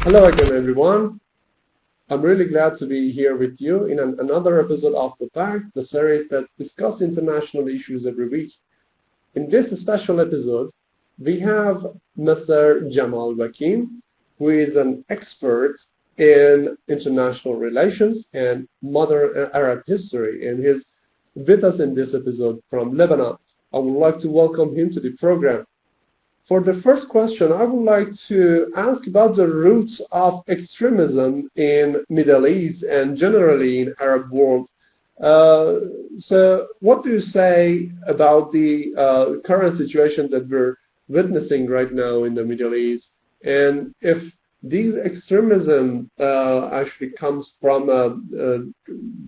Hello again, everyone. I'm really glad to be here with you in another episode of The Fact, the series that discusses international issues every week. In this special episode, we have Mr. Jamal Wakim, who is an expert in international relations and modern Arab history, and he's with us in this episode from Lebanon. I would like to welcome him to the program. For the first question, I would like to ask about the roots of extremism in Middle East and generally in Arab world. So what do you say about the current situation that we're witnessing right now in the Middle East? And if these extremism actually comes from a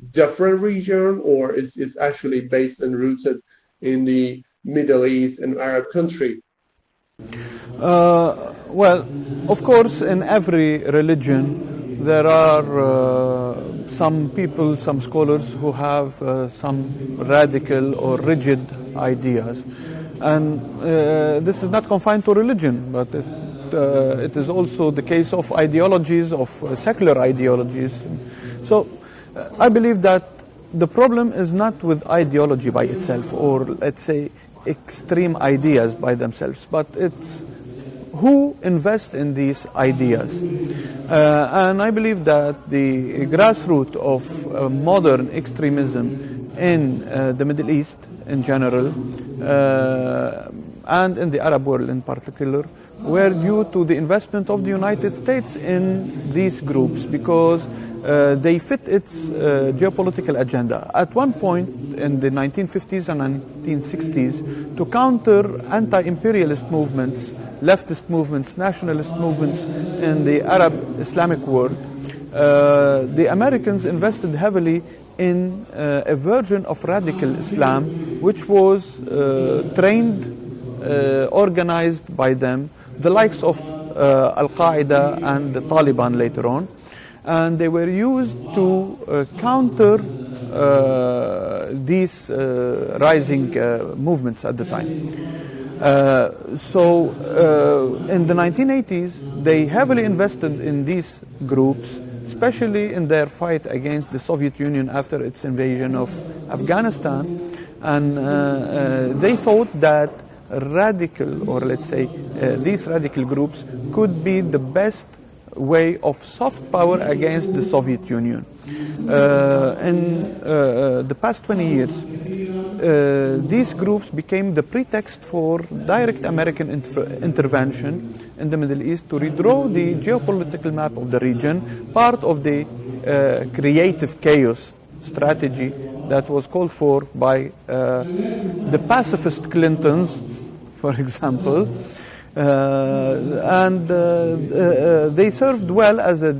different region, or is actually based and rooted in the Middle East and Arab country? Well, of course, in every religion, there are some people, some scholars who have some radical or rigid ideas. And this is not confined to religion, but it is also the case of ideologies, of secular ideologies. So I believe that the problem is not with ideology by itself, or let's say extreme ideas by themselves, but it's who invests in these ideas. And I believe that the grassroots of modern extremism in the Middle East in general and in the Arab world in particular were due to the investment of the United States in these groups, because they fit its geopolitical agenda. At one point in the 1950s and 1960s, to counter anti-imperialist movements, leftist movements, nationalist movements in the Arab Islamic world, the Americans invested heavily in a version of radical Islam, which was trained, organized by them, the likes of Al-Qaeda and the Taliban later on. And they were used to counter these rising movements at the time. So in the 1980s, they heavily invested in these groups, especially in their fight against the Soviet Union after its invasion of Afghanistan. And they thought that radical, or let's say these radical groups, could be the best way of soft power against the Soviet Union. In the past 20 years, these groups became the pretext for direct American intervention in the Middle East to redraw the geopolitical map of the region, part of the creative chaos strategy that was called for by the pacifist Clintons, for example. And they served well as a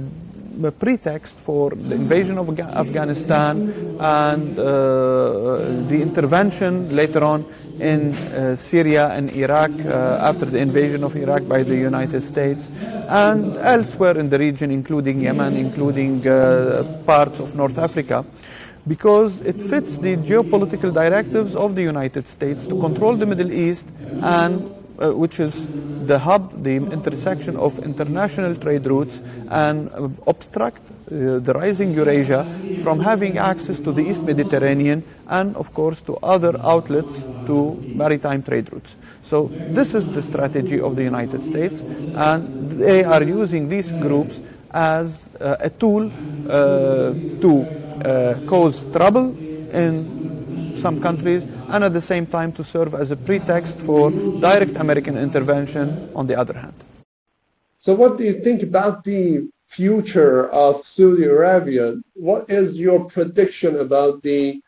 pretext for the invasion of Afghanistan and the intervention later on in Syria and Iraq after the invasion of Iraq by the United States, and elsewhere in the region, including Yemen, including parts of North Africa, because it fits the geopolitical directives of the United States to control the Middle East, and which is the hub, the intersection of international trade routes, and obstruct the rising Eurasia from having access to the East Mediterranean and, of course, to other outlets to maritime trade routes. So this is the strategy of the United States, and they are using these groups as a tool to cause trouble in some countries, and at the same time to serve as a pretext for direct American intervention on the other hand. So what do you think about the future of Saudi Arabia? What is your prediction about the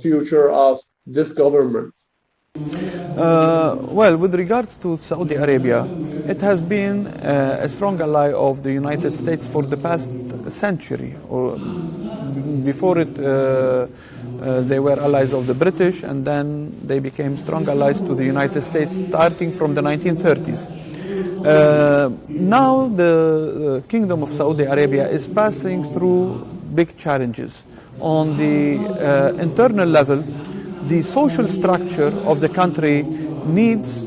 future of this government? Well, with regards to Saudi Arabia, it has been a strong ally of the United States for the past century. Or before it, they were allies of the British, and then they became strong allies to the United States starting from the 1930s. Now the Kingdom of Saudi Arabia is passing through big challenges. On the internal level, the social structure of the country needs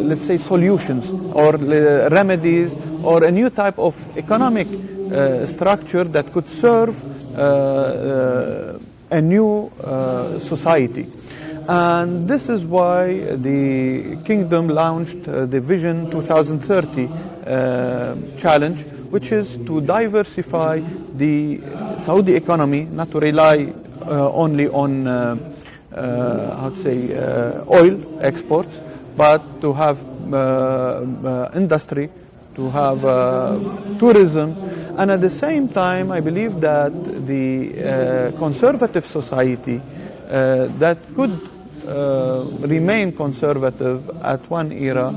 let's say, solutions or remedies or a new type of economic structure that could serve a new society. And this is why the kingdom launched the Vision 2030 challenge, which is to diversify the Saudi economy, not to rely only on oil exports, but to have industry, to have tourism, and at the same time, I believe that the conservative society that could remain conservative at one era,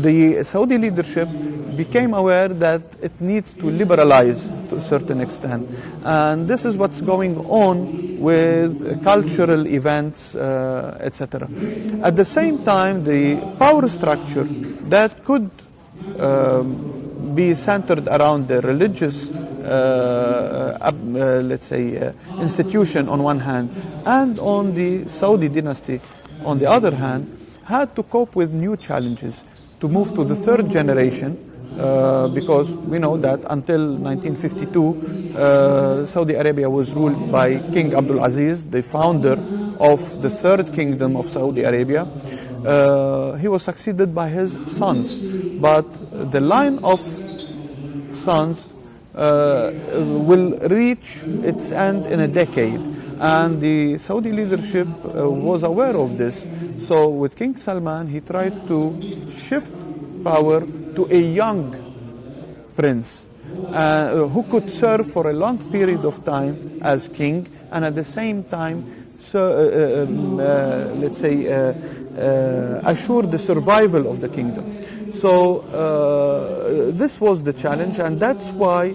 the Saudi leadership became aware that it needs to liberalize to a certain extent. And this is what's going on with cultural events, etc. At the same time, the power structure that could be centered around the religious, institution on one hand, and on the Saudi dynasty on the other hand, had to cope with new challenges to move to the third generation, because we know that until 1952, Saudi Arabia was ruled by King Abdul Aziz, the founder of the third kingdom of Saudi Arabia. He was succeeded by his sons, but the line of sons will reach its end in a decade, and the Saudi leadership was aware of this. So with King Salman, he tried to shift power to a young prince who could serve for a long period of time as king, and at the same time assure the survival of the kingdom. So this was the challenge, and that's why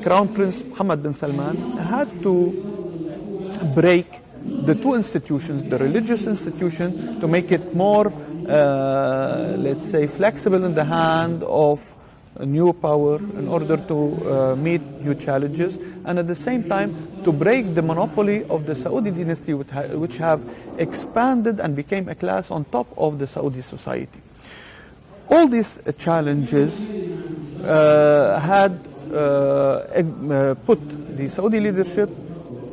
Crown Prince Mohammed bin Salman had to break the two institutions, the religious institution, to make it more, flexible in the hand of a new power in order to meet new challenges, and at the same time to break the monopoly of the Saudi dynasty, which have expanded and became a class on top of the Saudi society. All these challenges had put the Saudi leadership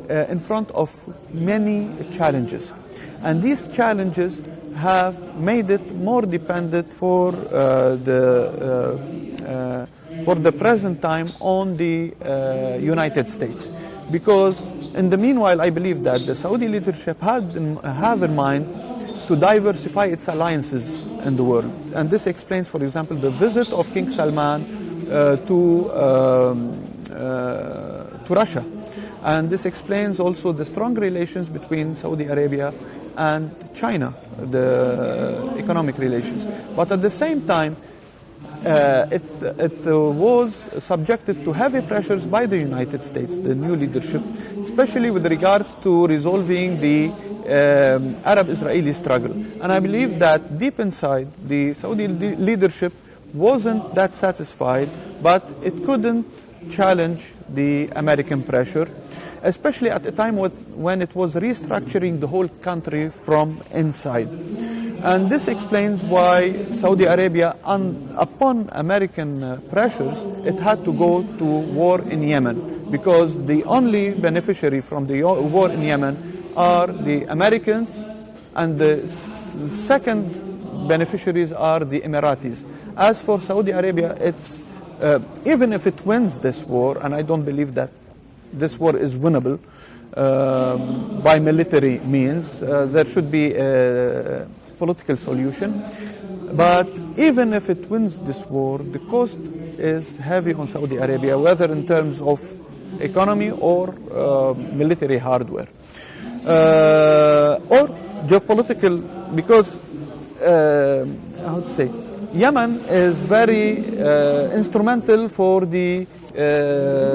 in front of many challenges, and these challenges have made it more dependent for the present time on the United States, because in the meanwhile I believe that the Saudi leadership have in mind to diversify its alliances in the world, and this explains, for example, the visit of King Salman to Russia. And this explains also the strong relations between Saudi Arabia and China, the economic relations. But at the same time, it was subjected to heavy pressures by the United States, the new leadership, especially with regards to resolving the Arab-Israeli struggle. And I believe that deep inside, the Saudi leadership wasn't that satisfied, but it couldn't challenge the American pressure, especially at a time when it was restructuring the whole country from inside. And this explains why Saudi Arabia, upon American pressures, it had to go to war in Yemen, because the only beneficiary from the war in Yemen are the Americans, and the second beneficiaries are the Emiratis. As for Saudi Arabia, it's even if it wins this war, and I don't believe that this war is winnable by military means, there should be a political solution. But even if it wins this war, the cost is heavy on Saudi Arabia, whether in terms of economy or military hardware. Or geopolitical, because I would say Yemen is very instrumental for the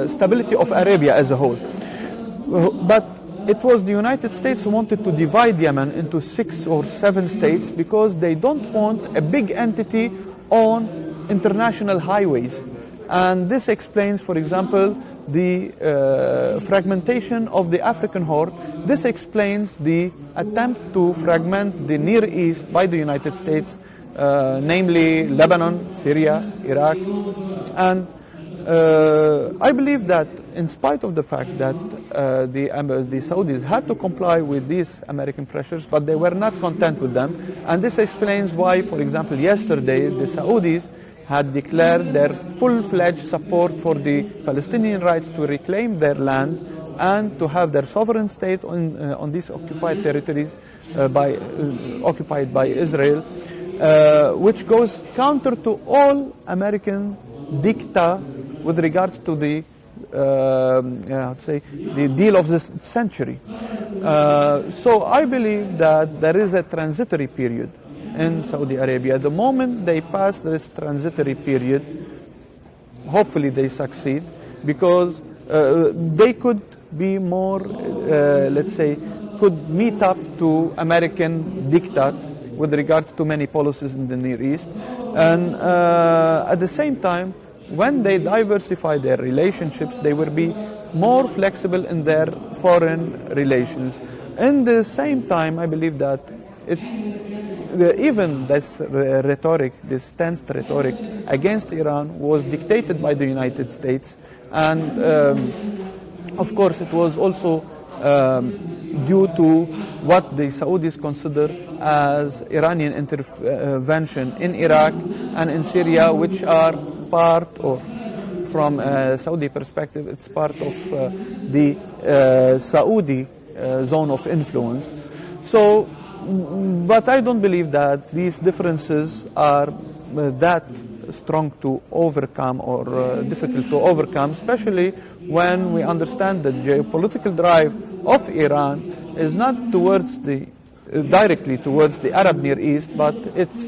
stability of Arabia as a whole. But it was the United States who wanted to divide Yemen into 6 or 7 states, because they don't want a big entity on international highways. And this explains, for example, the fragmentation of the African Horn. This explains the attempt to fragment the Near East by the United States, namely Lebanon, Syria, Iraq. And I believe that in spite of the fact that the Saudis had to comply with these American pressures, but they were not content with them. And this explains why, for example, yesterday the Saudis had declared their full-fledged support for the Palestinian rights to reclaim their land and to have their sovereign state on these occupied territories occupied by Israel, which goes counter to all American dicta with regards to the the deal of this century. So I believe that there is a transitory period in Saudi Arabia. The moment they pass this transitory period, hopefully they succeed, because they could be more, let's say, could meet up to American diktat with regards to many policies in the Near East. And at the same time, when they diversify their relationships, they will be more flexible in their foreign relations. In the same time, I believe that even this rhetoric, this tense rhetoric against Iran was dictated by the United States. And of course, it was also due to what the Saudis consider as Iranian intervention in Iraq and in Syria, which are part, or from a Saudi perspective, it's part of the Saudi zone of influence. So, but I don't believe that these differences are that strong to overcome or difficult to overcome, especially when we understand that geopolitical drive of Iran is not towards directly towards the Arab Near East, but it's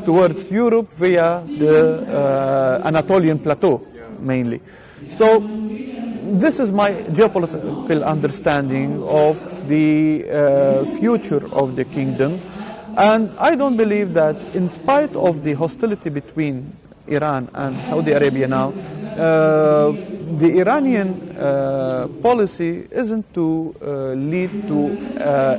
towards Europe via the Anatolian Plateau, mainly. So this is my geopolitical understanding of the future of the kingdom. And I don't believe that, in spite of the hostility between Iran and Saudi Arabia now, the Iranian policy isn't to lead to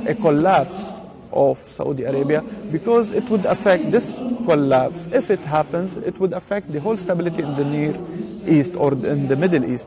a collapse of Saudi Arabia, because it would affect this collapse. If it happens, it would affect the whole stability in the Near East or in the Middle East.